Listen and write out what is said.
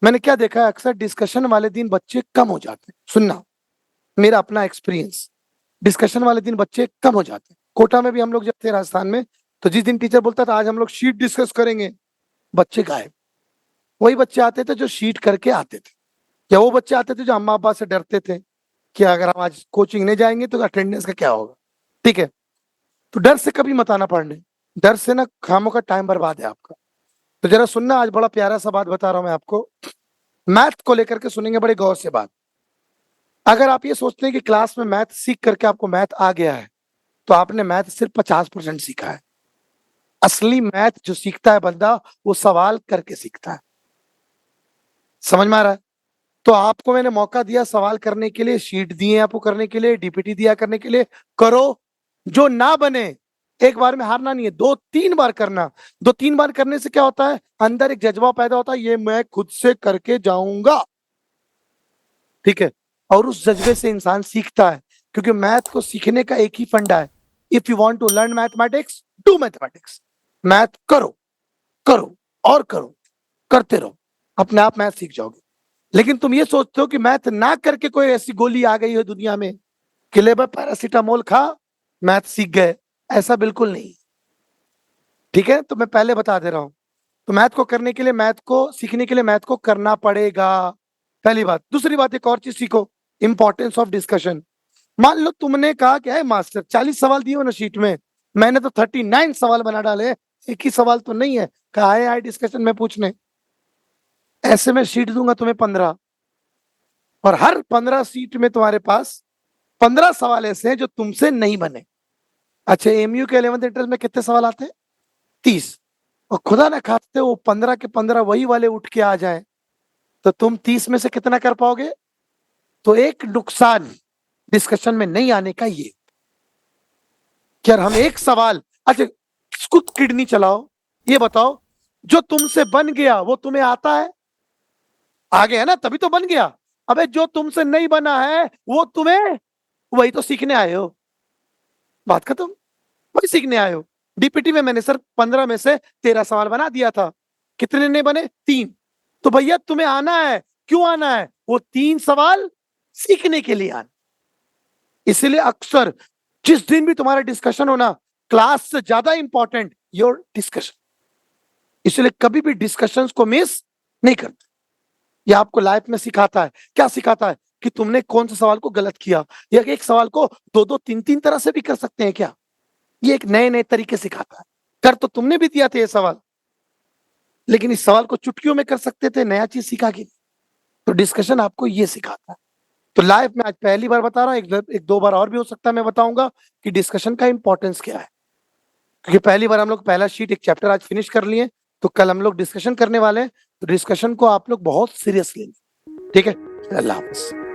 मैंने क्या देखा है, अक्सर डिस्कशन वाले दिन बच्चे कम हो जाते हैं। सुनना, मेरा अपना एक्सपीरियंस, डिस्कशन वाले दिन बच्चे कम हो जाते हैं। कोटा में भी हम लोग जब थे राजस्थान में, तो जिस दिन टीचर बोलता था आज हम लोग शीट डिस्कस करेंगे, बच्चे गायब। वही बच्चे आते थे जो शीट करके आते थे, या वो बच्चे आते थे जो अम्मा अब्बा से डरते थे कि अगर हम आज कोचिंग नहीं जाएंगे तो अटेंडेंस का क्या होगा। ठीक है, तो डर से कभी मत आना पढ़ने। डर से ना खामों का टाइम बर्बाद है आपका। तो जरा सुनना, आज बड़ा प्यारा सा बात बता रहा हूं मैं आपको। मैथ को लेकर के सुनेंगे बड़े गौर से बात। अगर आप ये सोचते हैं कि क्लास में मैथ सीख करके आपको मैथ आ गया है, तो आपने मैथ सिर्फ 50% सीखा है। असली मैथ जो सीखता है बंदा, वो सवाल करके सीखता है। समझ में आ रहा है? तो आपको मैंने मौका दिया सवाल करने के लिए, शीट दिए आपको करने के लिए, डीपीटी दिया करने के लिए, करो। जो ना बने, एक बार में हारना नहीं है, 2-3 बार करना। 2-3 बार करने से क्या होता है, अंदर एक जज्बा पैदा होता है, ये मैं खुद से करके जाऊंगा। ठीक है, और उस जज्बे से इंसान सीखता है, क्योंकि मैथ को सीखने का एक ही फंडा है। If you want to learn mathematics, do mathematics. Math करो, करो और करो, करते रहो, अपने आप मैथ सीख जाओगे। लेकिन तुम ये सोचते हो कि मैथ ना करके कोई ऐसी गोली आ गई है दुनिया में कि ले भाई पैरासीटामोल खा, मैथ सीख गए। ऐसा बिल्कुल नहीं। ठीक है, तो मैं पहले बता दे रहा हूं। तो मैथ को करने के लिए, मैथ को सीखने के लिए मैथ को करना पड़ेगा, पहली बात। दूसरी बात, एक और चीज सीखो, इंपॉर्टेंस ऑफ डिस्कशन। मान लो तुमने कहा क्या है मास्टर 40 सवाल दिए हो ना शीट में, मैंने तो 39 सवाल बना डाले, एक ही सवाल तो नहीं है। कहा आए डिस्कशन में पूछने, ऐसे में शीट दूंगा तुम्हें 15, और हर 15 सीट में तुम्हारे पास 15 सवाल ऐसे हैं जो तुमसे नहीं बने। अच्छा, एमयू के 11th इंटरेस्ट में कितने सवाल आते हैं? 30। और खुदा ना खाते वो 15 के 15 वही वाले उठ के आ जाए, तो तुम 30 में से कितना कर पाओगे? तो एक नुकसान डिस्कशन में नहीं आने का ये, कि यार हम एक सवाल, अच्छा खुद किडनी चलाओ, ये बताओ, जो तुमसे बन गया वो तुम्हें आता है? आ गया ना, तभी तो बन गया। अबे जो तुमसे नहीं बना है वो तुम्हें, वही तो सीखने आए हो। बात खत्म, वही सीखने आए हो। डीपीटी में मैंने सर 15 में से 13 सवाल बना दिया था, कितने नहीं बने? 3। तो भैया तुम्हें आना है, क्यों आना है? वो 3 सवाल सीखने के लिए आना। इसलिए अक्सर जिस दिन भी तुम्हारा डिस्कशन होना, क्लास से ज्यादा इंपॉर्टेंट योर डिस्कशन। इसलिए कभी भी डिस्कशंस को मिस नहीं करते। ये आपको लाइफ में सिखाता है। क्या सिखाता है? कि तुमने कौन से सवाल को गलत किया, या एक सवाल को 2-2 3-3 तरह से भी कर सकते हैं क्या। ये एक नए नए तरीके सिखाता है। कर तो तुमने भी दिया था ये सवाल, लेकिन इस सवाल को चुटकियों में कर सकते थे, नया चीज सीखा कि नहीं। तो डिस्कशन आपको ये सिखाता है। तो लाइफ में आज पहली बार बता रहा हूं, एक दो बार और भी हो सकता है मैं बताऊंगा कि डिस्कशन का इंपॉर्टेंस क्या है। क्योंकि पहली बार हम लोग पहला शीट एक चैप्टर आज फिनिश कर लिए, तो कल हम लोग डिस्कशन करने वाले हैं। तो डिस्कशन को आप लोग बहुत सीरियसली, ठीक है। अल्लाह हाफिज।